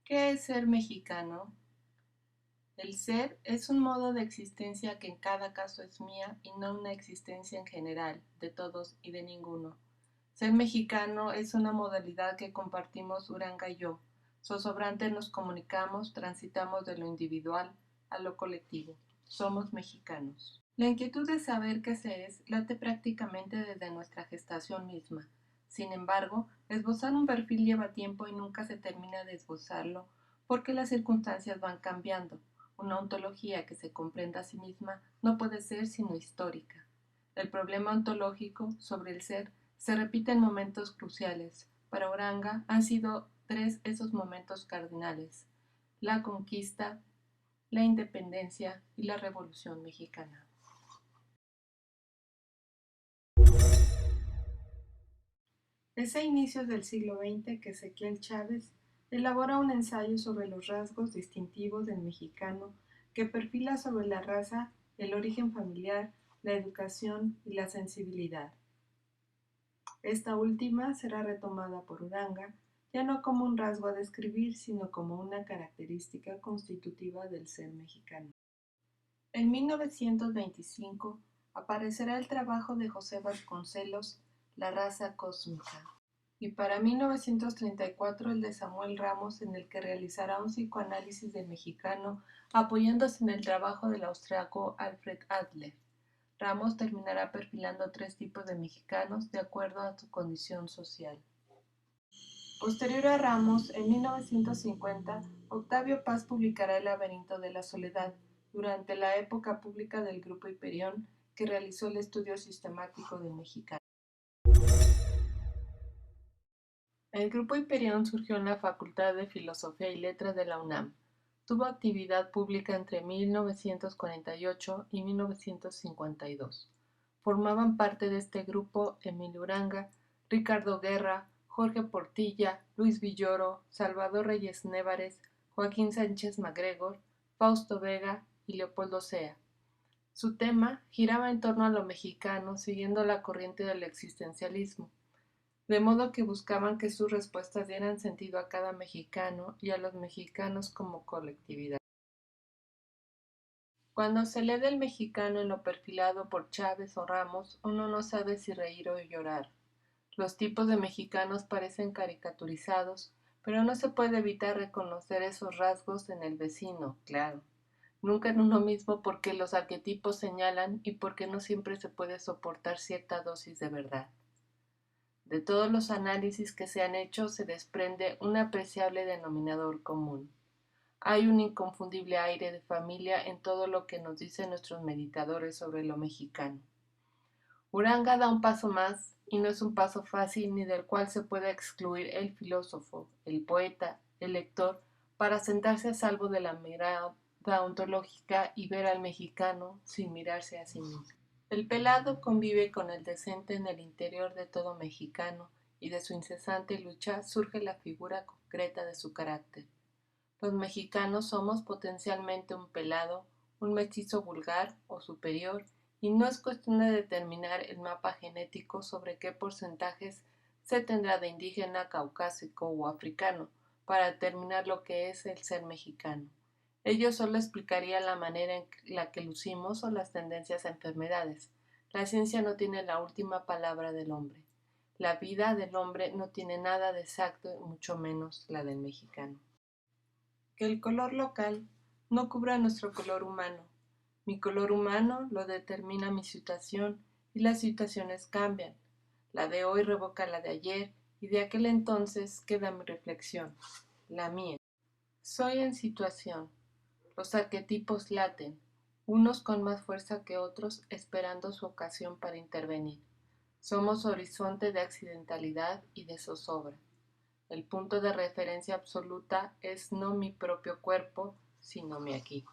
¿Qué es ser mexicano? El ser es un modo de existencia que en cada caso es mía y no una existencia en general, de todos y de ninguno. Ser mexicano es una modalidad que compartimos Uranga y yo. Zozobrante nos comunicamos, transitamos de lo individual a lo colectivo. Somos mexicanos. La inquietud de saber qué se es late prácticamente desde nuestra gestación misma. Sin embargo, esbozar un perfil lleva tiempo y nunca se termina de esbozarlo porque las circunstancias van cambiando. Una ontología que se comprenda a sí misma no puede ser sino histórica. El problema ontológico sobre el ser se repite en momentos cruciales. Para Uranga han sido tres esos momentos cardinales: la conquista, la independencia y la Revolución Mexicana. Es a inicios del siglo XX que Ezequiel Chávez elabora un ensayo sobre los rasgos distintivos del mexicano que perfila sobre la raza, el origen familiar, la educación y la sensibilidad. Esta última será retomada por Uranga ya no como un rasgo a describir, sino como una característica constitutiva del ser mexicano. En 1925 aparecerá el trabajo de José Vasconcelos, La raza cósmica, y para 1934 el de Samuel Ramos, en el que realizará un psicoanálisis del mexicano apoyándose en el trabajo del austriaco Alfred Adler. Ramos terminará perfilando tres tipos de mexicanos de acuerdo a su condición social. Posterior a Ramos, en 1950, Octavio Paz publicará El laberinto de la soledad, durante la época pública del Grupo Hiperión, que realizó el estudio sistemático del mexicano. El Grupo Hiperión surgió en la Facultad de Filosofía y Letras de la UNAM. Tuvo actividad pública entre 1948 y 1952. Formaban parte de este grupo Emilio Uranga, Ricardo Guerra, Jorge Portilla, Luis Villoro, Salvador Reyes Névarez, Joaquín Sánchez MacGregor, Fausto Vega y Leopoldo Sea. Su tema giraba en torno a lo mexicano, siguiendo la corriente del existencialismo, de modo que buscaban que sus respuestas dieran sentido a cada mexicano y a los mexicanos como colectividad. Cuando se lee del mexicano en lo perfilado por Chávez o Ramos, uno no sabe si reír o llorar. Los tipos de mexicanos parecen caricaturizados, pero no se puede evitar reconocer esos rasgos en el vecino, claro. Nunca en uno mismo, porque los arquetipos señalan y porque no siempre se puede soportar cierta dosis de verdad. De todos los análisis que se han hecho se desprende un apreciable denominador común. Hay un inconfundible aire de familia en todo lo que nos dicen nuestros meditadores sobre lo mexicano. Uranga da un paso más, y no es un paso fácil ni del cual se pueda excluir el filósofo, el poeta, el lector, para sentarse a salvo de la mirada ontológica y ver al mexicano sin mirarse a sí mismo. El pelado convive con el decente en el interior de todo mexicano, y de su incesante lucha surge la figura concreta de su carácter. Los mexicanos somos potencialmente un pelado, un mestizo vulgar o superior, y no es cuestión de determinar el mapa genético sobre qué porcentajes se tendrá de indígena, caucásico o africano para determinar lo que es el ser mexicano. Ello solo explicaría la manera en la que lucimos o las tendencias a enfermedades. La ciencia no tiene la última palabra del hombre. La vida del hombre no tiene nada de exacto y mucho menos la del mexicano. Que el color local no cubra nuestro color humano. Mi color humano lo determina mi situación y las situaciones cambian. La de hoy revoca la de ayer y de aquel entonces queda mi reflexión, la mía. Soy en situación. Los arquetipos laten, unos con más fuerza que otros, esperando su ocasión para intervenir. Somos horizonte de accidentalidad y de zozobra. El punto de referencia absoluta es no mi propio cuerpo, sino mi aquí.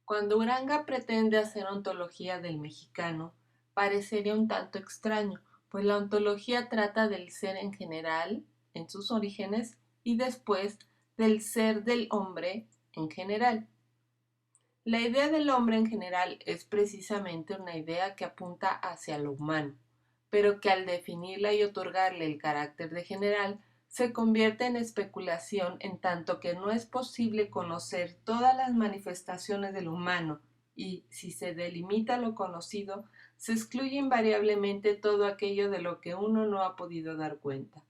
Cuando Uranga pretende hacer ontología del mexicano, parecería un tanto extraño, pues la ontología trata del ser en general, en sus orígenes, y después del ser del hombre en general. La idea del hombre en general es precisamente una idea que apunta hacia lo humano, pero que al definirla y otorgarle el carácter de general, se convierte en especulación en tanto que no es posible conocer todas las manifestaciones del humano y, si se delimita lo conocido, se excluye invariablemente todo aquello de lo que uno no ha podido dar cuenta.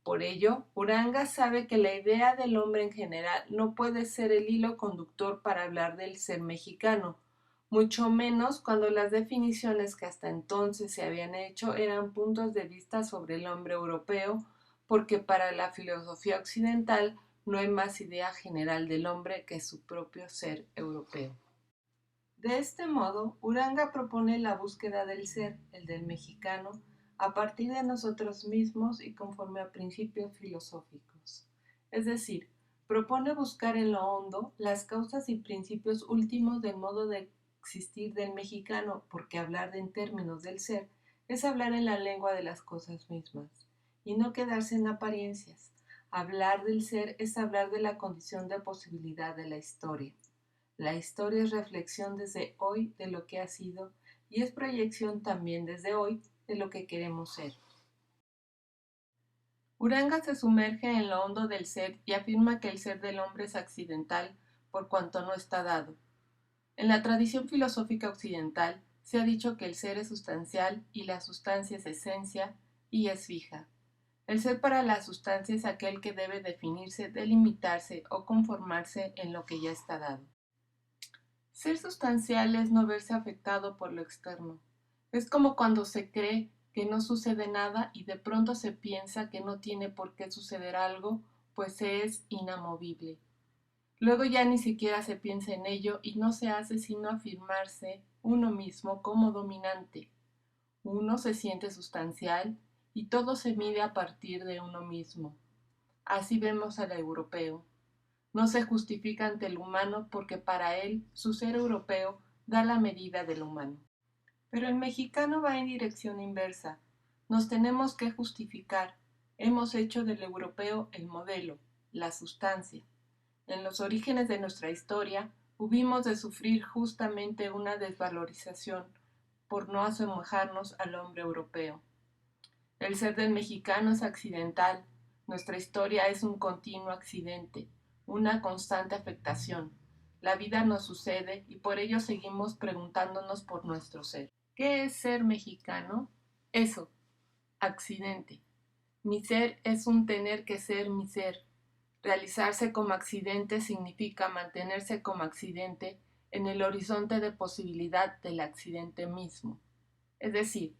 Por ello, Uranga sabe que la idea del hombre en general no puede ser el hilo conductor para hablar del ser mexicano, mucho menos cuando las definiciones que hasta entonces se habían hecho eran puntos de vista sobre el hombre europeo, porque para la filosofía occidental no hay más idea general del hombre que su propio ser europeo. De este modo, Uranga propone la búsqueda del ser, el del mexicano, a partir de nosotros mismos y conforme a principios filosóficos. Es decir, propone buscar en lo hondo las causas y principios últimos del modo de existir del mexicano, porque hablar en términos del ser es hablar en la lengua de las cosas mismas, y no quedarse en apariencias. Hablar del ser es hablar de la condición de posibilidad de la historia. La historia es reflexión desde hoy de lo que ha sido y es proyección también desde hoy de lo que queremos ser. Uranga se sumerge en lo hondo del ser y afirma que el ser del hombre es accidental por cuanto no está dado. En la tradición filosófica occidental se ha dicho que el ser es sustancial y la sustancia es esencia y es fija. El ser para la sustancia es aquel que debe definirse, delimitarse o conformarse en lo que ya está dado. Ser sustancial es no verse afectado por lo externo. Es como cuando se cree que no sucede nada y de pronto se piensa que no tiene por qué suceder algo, pues se es inamovible. Luego ya ni siquiera se piensa en ello y no se hace sino afirmarse uno mismo como dominante. Uno se siente sustancial y todo se mide a partir de uno mismo. Así vemos al europeo. No se justifica ante el humano porque para él su ser europeo da la medida del humano. Pero el mexicano va en dirección inversa. Nos tenemos que justificar. Hemos hecho del europeo el modelo, la sustancia. En los orígenes de nuestra historia hubimos de sufrir justamente una desvalorización por no asemejarnos al hombre europeo. El ser del mexicano es accidental. Nuestra historia es un continuo accidente, una constante afectación. La vida nos sucede y por ello seguimos preguntándonos por nuestro ser. ¿Qué es ser mexicano? Eso, accidente. Mi ser es un tener que ser mi ser. Realizarse como accidente significa mantenerse como accidente en el horizonte de posibilidad del accidente mismo. Es decir,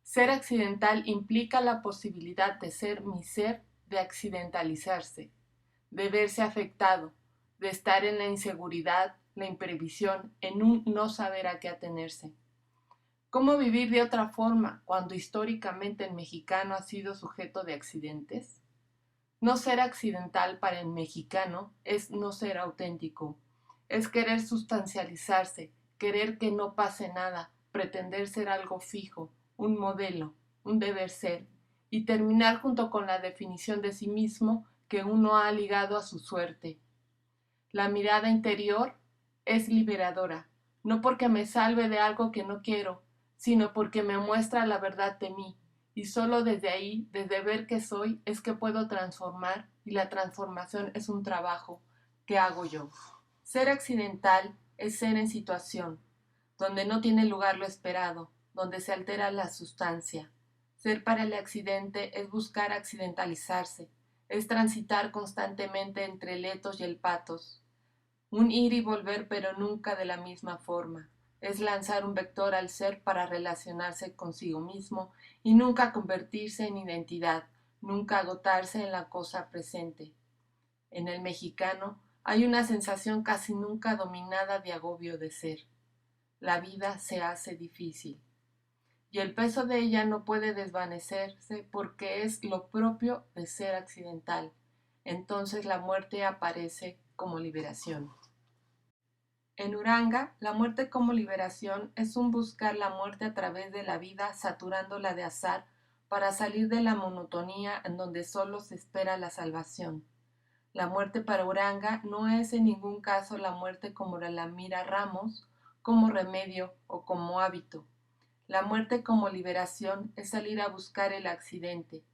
ser accidental implica la posibilidad de ser mi ser, de accidentalizarse, de verse afectado, de estar en la inseguridad, la imprevisión, en un no saber a qué atenerse. ¿Cómo vivir de otra forma cuando históricamente el mexicano ha sido sujeto de accidentes? No ser accidental para el mexicano es no ser auténtico, es querer sustancializarse, querer que no pase nada, pretender ser algo fijo, un modelo, un deber ser, y terminar junto con la definición de sí mismo que uno ha ligado a su suerte. La mirada interior es liberadora, no porque me salve de algo que no quiero, sino porque me muestra la verdad de mí, y solo desde ahí, desde ver que soy, es que puedo transformar, y la transformación es un trabajo que hago yo. Ser accidental es ser en situación, donde no tiene lugar lo esperado, donde se altera la sustancia. Ser para el accidente es buscar accidentalizarse, es transitar constantemente entre el etos y el patos, un ir y volver pero nunca de la misma forma. Es lanzar un vector al ser para relacionarse consigo mismo y nunca convertirse en identidad, nunca agotarse en la cosa presente. En el mexicano hay una sensación casi nunca dominada de agobio de ser. La vida se hace difícil y el peso de ella no puede desvanecerse porque es lo propio de ser accidental. Entonces la muerte aparece como liberación. En Uranga, la muerte como liberación es un buscar la muerte a través de la vida saturándola de azar para salir de la monotonía en donde solo se espera la salvación. La muerte para Uranga no es en ningún caso la muerte como la mira Ramos, como remedio o como hábito. La muerte como liberación es salir a buscar el accidente,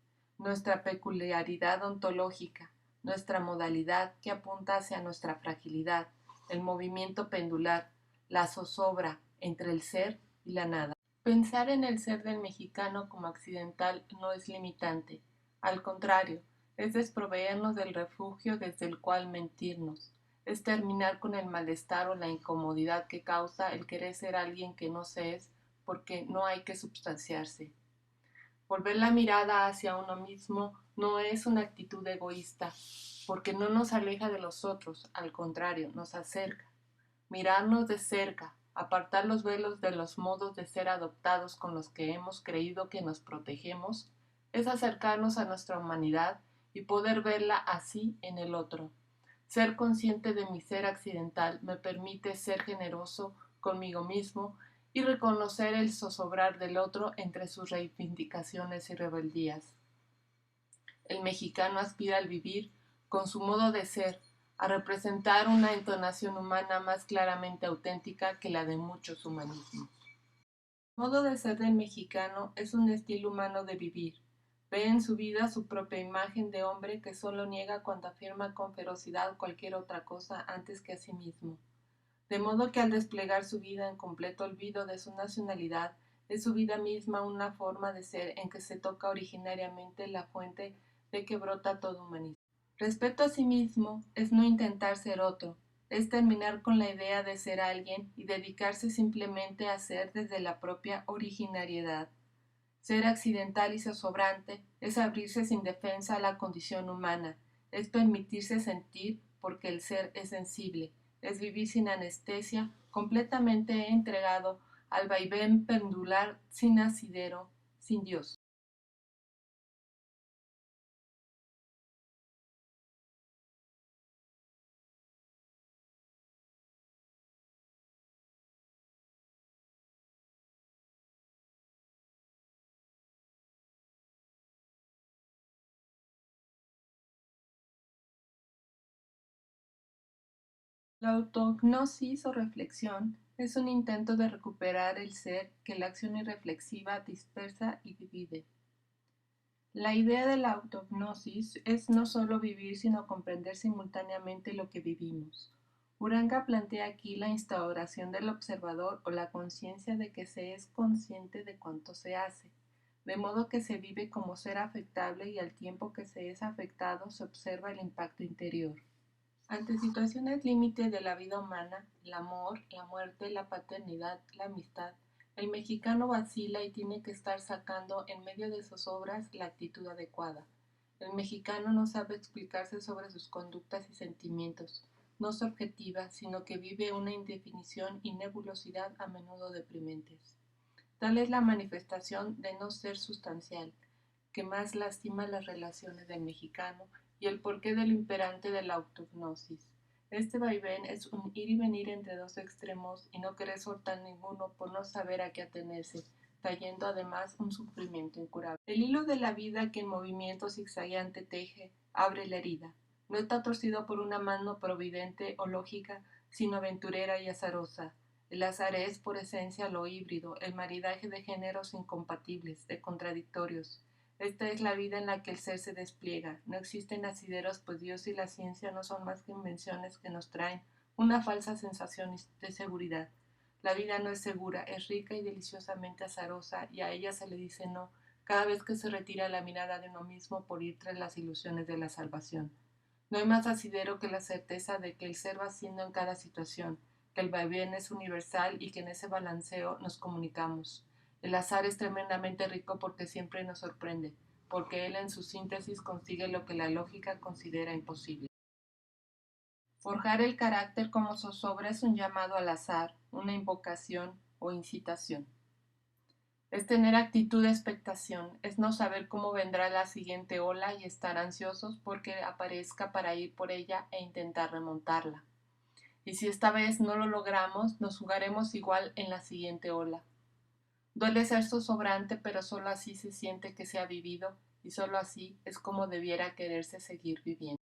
nuestra peculiaridad ontológica, nuestra modalidad que apunta hacia nuestra fragilidad, el movimiento pendular, la zozobra entre el ser y la nada. Pensar en el ser del mexicano como accidental no es limitante, al contrario, es desproveernos del refugio desde el cual mentirnos, es terminar con el malestar o la incomodidad que causa el querer ser alguien que no se es porque no hay que substanciarse. Volver la mirada hacia uno mismo no es una actitud egoísta, porque no nos aleja de los otros, al contrario, nos acerca. Mirarnos de cerca, apartar los velos de los modos de ser adoptados con los que hemos creído que nos protegemos, es acercarnos a nuestra humanidad y poder verla así en el otro. Ser consciente de mi ser accidental me permite ser generoso conmigo mismo y reconocer el zozobrar del otro entre sus reivindicaciones y rebeldías. El mexicano aspira al vivir con su modo de ser, a representar una entonación humana más claramente auténtica que la de muchos humanismos. El modo de ser del mexicano es un estilo humano de vivir. Ve en su vida su propia imagen de hombre que solo niega cuando afirma con ferocidad cualquier otra cosa antes que a sí mismo. De modo que al desplegar su vida en completo olvido de su nacionalidad, es su vida misma una forma de ser en que se toca originariamente la fuente de que brota todo humanismo. Respeto a sí mismo es no intentar ser otro, es terminar con la idea de ser alguien y dedicarse simplemente a ser desde la propia originariedad. Ser accidental y zozobrante es abrirse sin defensa a la condición humana, es permitirse sentir porque el ser es sensible, es vivir sin anestesia, completamente entregado al vaivén pendular sin asidero, sin Dios. La autognosis o reflexión es un intento de recuperar el ser que la acción irreflexiva dispersa y divide. La idea de la autognosis es no solo vivir, sino comprender simultáneamente lo que vivimos. Uranga plantea aquí la instauración del observador o la conciencia de que se es consciente de cuanto se hace, de modo que se vive como ser afectable y al tiempo que se es afectado se observa el impacto interior. Ante situaciones límite de la vida humana, el amor, la muerte, la paternidad, la amistad, el mexicano vacila y tiene que estar sacando en medio de sus obras la actitud adecuada. El mexicano no sabe explicarse sobre sus conductas y sentimientos, no es objetiva, sino que vive una indefinición y nebulosidad a menudo deprimentes. Tal es la manifestación de no ser sustancial, que más lastima las relaciones del mexicano y el porqué de lo imperante de la autognosis. Este vaivén es un ir y venir entre dos extremos y no querer soltar ninguno por no saber a qué atenerse, trayendo además un sufrimiento incurable. El hilo de la vida que en movimiento zigzagueante teje, abre la herida. No está torcido por una mano providente o lógica, sino aventurera y azarosa. El azar es, por esencia, lo híbrido, el maridaje de géneros incompatibles, de contradictorios. Esta es la vida en la que el ser se despliega. No existen asideros, pues Dios y la ciencia no son más que invenciones que nos traen una falsa sensación de seguridad. La vida no es segura, es rica y deliciosamente azarosa, y a ella se le dice no cada vez que se retira la mirada de uno mismo por ir tras las ilusiones de la salvación. No hay más asidero que la certeza de que el ser va haciendo en cada situación, que el vaivén es universal y que en ese balanceo nos comunicamos. El azar es tremendamente rico porque siempre nos sorprende, porque él en su síntesis consigue lo que la lógica considera imposible. Forjar el carácter como zozobra es un llamado al azar, una invocación o incitación. Es tener actitud de expectación, es no saber cómo vendrá la siguiente ola y estar ansiosos porque aparezca para ir por ella e intentar remontarla. Y si esta vez no lo logramos, nos jugaremos igual en la siguiente ola. Duele ser zozobrante, pero solo así se siente que se ha vivido y solo así es como debiera quererse seguir viviendo.